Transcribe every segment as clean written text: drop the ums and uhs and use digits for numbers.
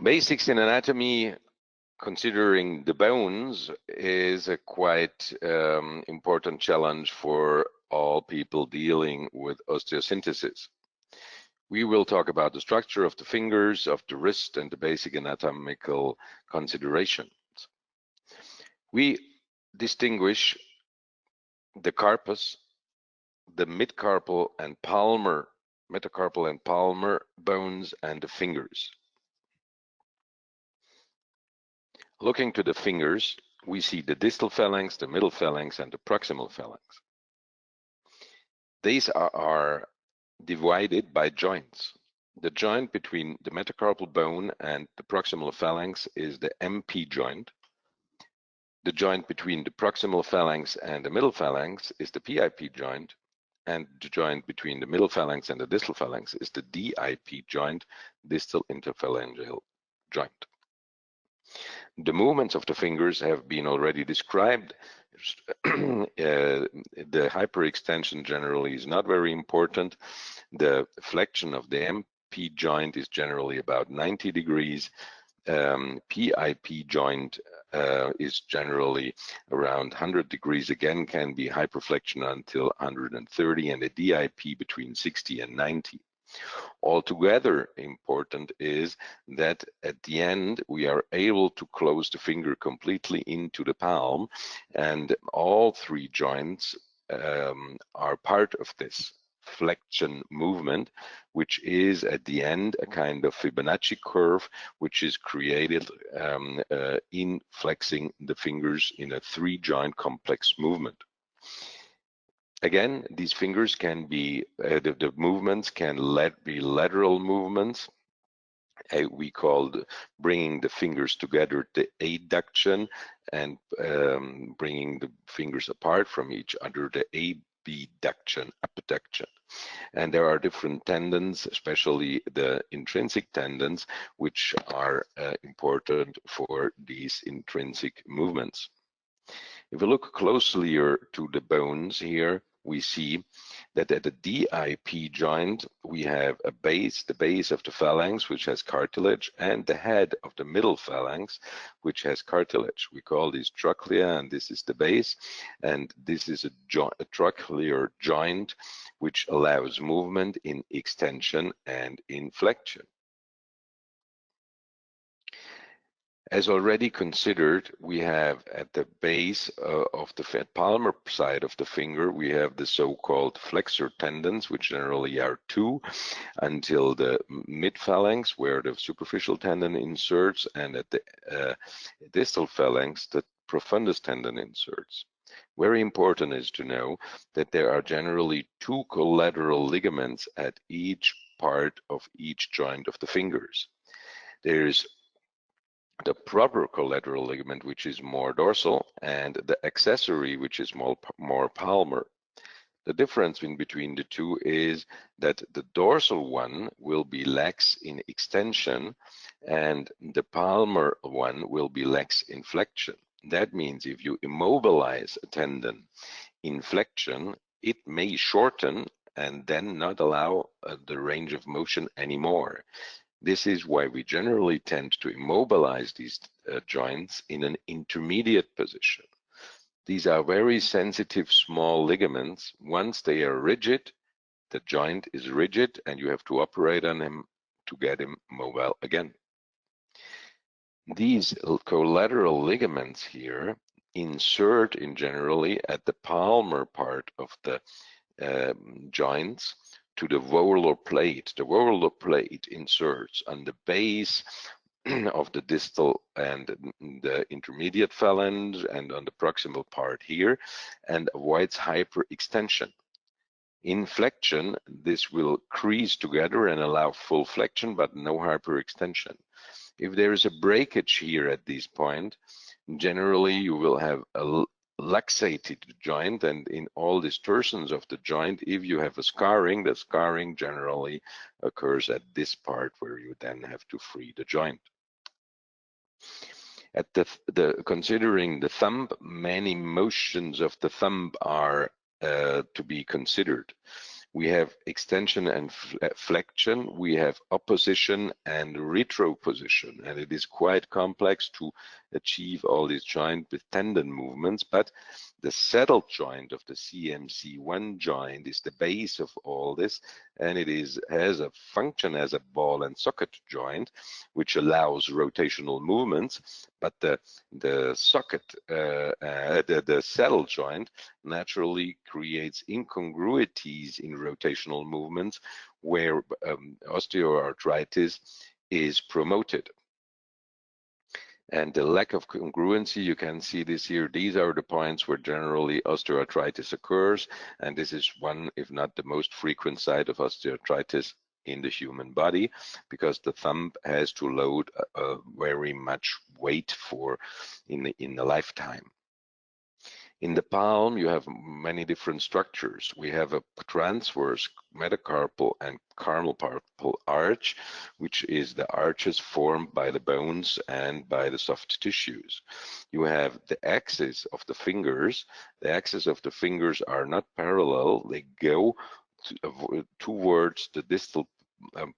Basics in anatomy, considering the bones, is a quite important challenge for all people dealing with osteosynthesis. We will talk about the structure of the fingers, of the wrist, and the basic anatomical considerations. We distinguish the carpus, the metacarpal and palmar bones, and the fingers. Looking to the fingers, we see the distal phalanx, the middle phalanx, and the proximal phalanx. These are divided by joints. The joint between the metacarpal bone and the proximal phalanx is the MP joint. The joint between the proximal phalanx and the middle phalanx is the PIP joint, and the joint between the middle phalanx and the distal phalanx is the DIP joint, distal interphalangeal joint. The movements of the fingers have been already described. The hyperextension generally is not very important. The flexion of the MP joint is generally about 90 degrees. PIP joint is generally around 100 degrees, again can be hyperflexion until 130, and the DIP between 60 and 90. Altogether important is that at the end we are able to close the finger completely into the palm, and all three joints are part of this flexion movement, which is at the end a kind of Fibonacci curve, which is created in flexing the fingers in a three-joint complex movement. Again, these fingers can be, the movements can be lateral movements. We called bringing the fingers together the adduction, and bringing the fingers apart from each other the abduction, abduction. And there are different tendons, especially the intrinsic tendons, which are important for these intrinsic movements. If we look closely to the bones here, we see that at the DIP joint, we have a base, the base of the phalanx, which has cartilage, and the head of the middle phalanx, which has cartilage. We call this trochlea, and this is the base, and this is a trochlear joint, which allows movement in extension and in flexion. As already considered, we have at the base of the palmar side of the finger, we have the so-called flexor tendons, which generally are two, until the mid-phalanx, where the superficial tendon inserts, and at the distal phalanx, the profundus tendon inserts. Very important is to know that there are generally two collateral ligaments at each part of each joint of the fingers. There's the proper collateral ligament, which is more dorsal, and the accessory, which is more palmar. The difference in between the two is that the dorsal one will be lax in extension, and the palmar one will be lax in flexion. That means if you immobilize a tendon in flexion, it may shorten and then not allow the range of motion anymore. This is why we generally tend to immobilize these joints in an intermediate position. These are very sensitive small ligaments. Once they are rigid, the joint is rigid and you have to operate on him to get him mobile again. These collateral ligaments here insert in generally at the palmar part of the joints to the volar plate. The volar plate inserts on the base of the distal and the intermediate phalanx and on the proximal part here, and avoids hyperextension. In flexion, this will crease together and allow full flexion, but no hyperextension. If there is a breakage here at this point, generally you will have a luxated joint, and in all distortions of the joint, if you have a scarring, the scarring generally occurs at this part where you then have to free the joint. At considering the thumb, many motions of the thumb are to be considered. We have extension and flexion, we have opposition and retroposition, and it is quite complex to achieve all these joint with tendon movements, but the saddle joint of the CMC1 joint is the base of all this, and it has a function as a ball and socket joint, which allows rotational movements, but the socket, the saddle joint naturally creates incongruities in rotational movements where osteoarthritis is promoted. And the lack of congruency, you can see this here. These are the points where generally osteoarthritis occurs, and this is one, if not the most frequent site of osteoarthritis in the human body, because the thumb has to load very much weight in the lifetime. In the palm, you have many different structures. We have a transverse metacarpal and carpal arch, which is the arches formed by the bones and by the soft tissues. You have the axis of the fingers. The axis of the fingers are not parallel. They go towards the distal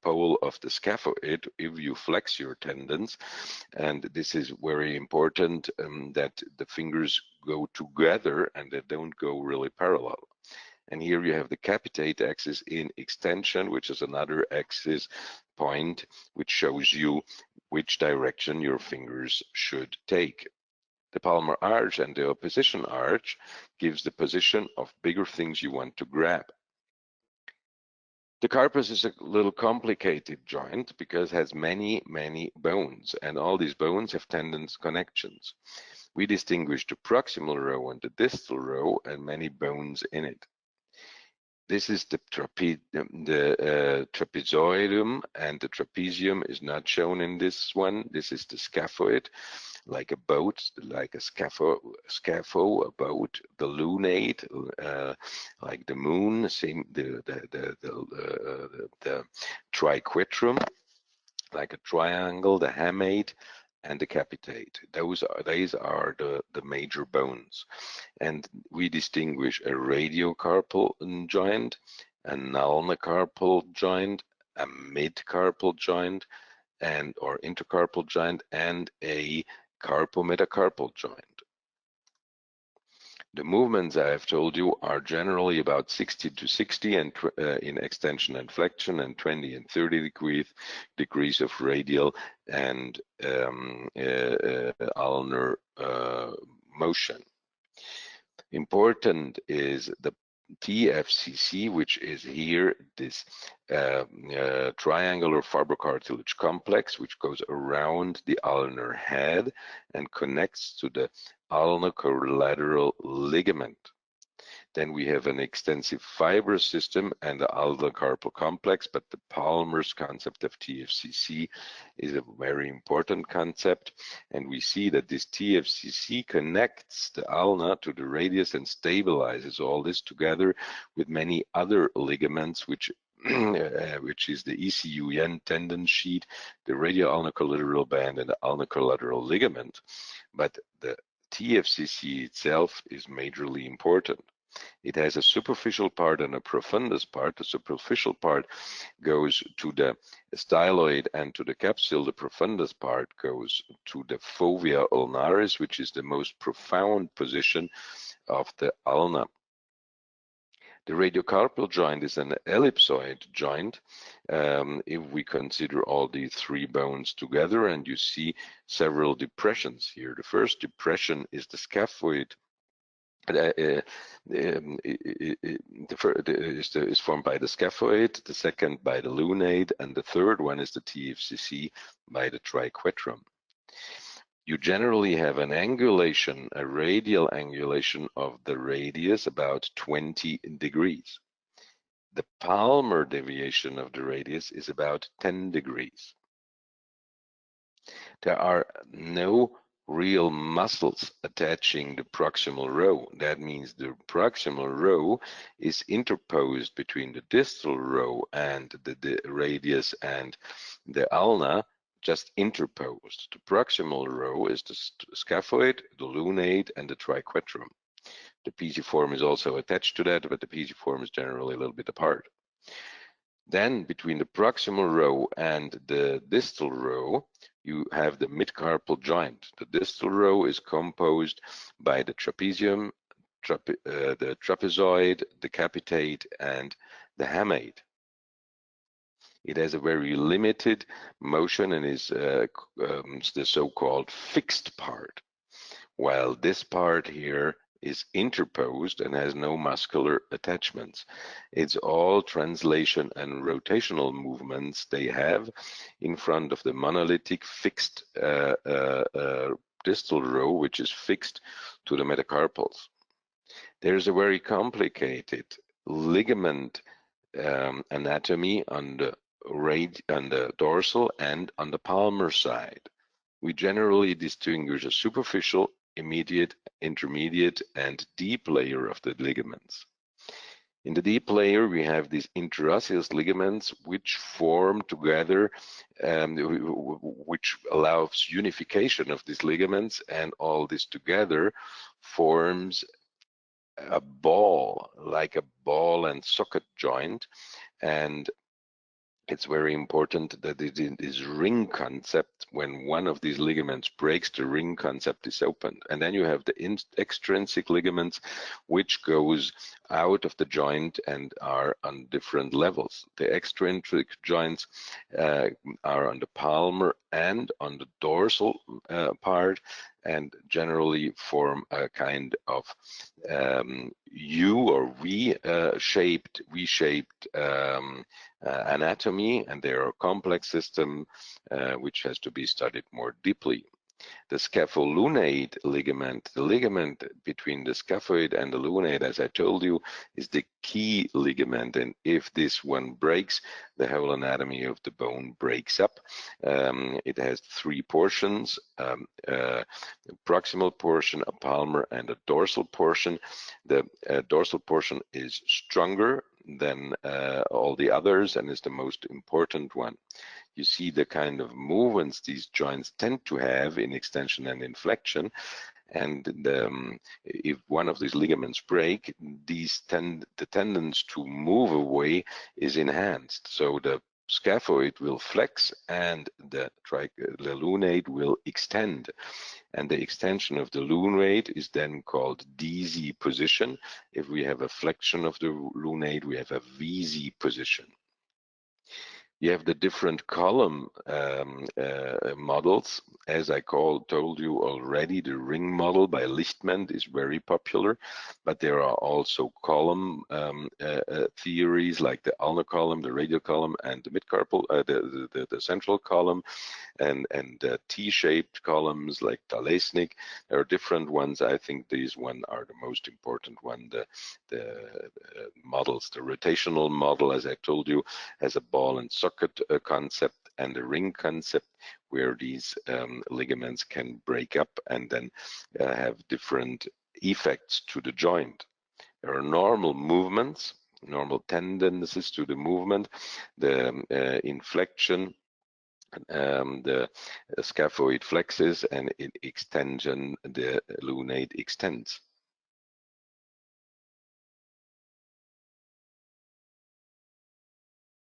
pole of the scaphoid if you flex your tendons, and this is very important that the fingers go together and they don't go really parallel. And here you have the capitate axis in extension, which is another axis point which shows you which direction your fingers should take. The palmar arch and the opposition arch gives the position of bigger things you want to grab. The carpus is a little complicated joint because it has many bones, and all these bones have tendons connections. We distinguish the proximal row and the distal row and many bones in it. This is the trapezoidum, and the trapezium is not shown in this one. This is the scaphoid, like a boat, like a scapho, a boat. The lunate, like the moon. Same, the triquetrum, like a triangle. The hamate and the capitate. These are the major bones, and we distinguish a radiocarpal joint, an ulnocarpal joint, a midcarpal joint, or intercarpal joint, and a carpometacarpal joint. The movements I have told you are generally about 60 to 60 and in extension and flexion, and 20 and 30 degrees of radial and ulnar motion. Important is the TFCC, which is here, this triangular fibrocartilage complex, which goes around the ulnar head and connects to the ulnar collateral ligament. Then we have an extensive fibrous system and the ulnocarpal complex, but the Palmer's concept of TFCC is a very important concept, and we see that this TFCC connects the ulna to the radius and stabilizes all this together with many other ligaments, which is the ECUN tendon sheet, the radial ulnar collateral band, and the ulnar collateral ligament. But the TFCC itself is majorly important. It has a superficial part and a profundus part. The superficial part goes to the styloid and to the capsule. The profundus part goes to the fovea ulnaris, which is the most profound position of the ulna. The radiocarpal joint is an ellipsoid joint if we consider all these three bones together, and you see several depressions here. The first depression is the scaphoid. Is formed by the scaphoid, the second by the lunate, and the third one is the TFCC by the triquetrum. You generally have an angulation, a radial angulation of the radius about 20 degrees. The palmar deviation of the radius is about 10 degrees. There are no real muscles attaching the proximal row. That means the proximal row is interposed between the distal row and the radius and the ulna, just interposed. The proximal row is the scaphoid, the lunate, and the triquetrum. The pisiform is also attached to that, but the pisiform is generally a little bit apart. Then between the proximal row and the distal row, you have the midcarpal joint. The distal row is composed by the trapezium, the trapezoid, the capitate, and the hamate. It has a very limited motion and is the so-called fixed part, while this part here is interposed and has no muscular attachments. It's all translation and rotational movements they have in front of the monolithic fixed distal row, which is fixed to the metacarpals. There's a very complicated ligament anatomy on the dorsal and on the palmar side. We generally distinguish a superficial, immediate, intermediate, and deep layer of the ligaments. In the deep layer, we have these interosseous ligaments which form together, which allows unification of these ligaments, and all this together forms a ball, like a ball and socket joint. And it's very important that it is ring concept. When one of these ligaments breaks, the ring concept is opened. And then you have the extrinsic ligaments, which goes out of the joint and are on different levels. The extrinsic joints are on the palmar and on the dorsal part, and generally form a kind of U or V-shaped anatomy, and they are a complex system which has to be studied more deeply. The scapholunate ligament, the ligament between the scaphoid and the lunate, as I told you, is the key ligament, and if this one breaks, the whole anatomy of the bone breaks up. It has three portions, a proximal portion, a palmar, and a dorsal portion. The dorsal portion is stronger than all the others and is the most important one. You see the kind of movements these joints tend to have in extension and in flexion, and if one of these ligaments break, the tendency to move away is enhanced. So the scaphoid will flex and the lunate will extend, and the extension of the lunate is then called DZ position. If we have a flexion of the lunate, we have a VZ position. You have the different column models. As I told you already, the ring model by Lichtman is very popular, but there are also column theories like the ulnar column, the radial column, and the midcarpal, the central column, and T-shaped columns like Talesnik. There are different ones. I think these one are the most important one. The models, the rotational model, as I told you, has a ball and socket concept and a ring concept, where these ligaments can break up and then have different effects to the joint. There are normal movements, normal tendencies to the movement, the inflection, the scaphoid flexes, and in extension, the lunate extends.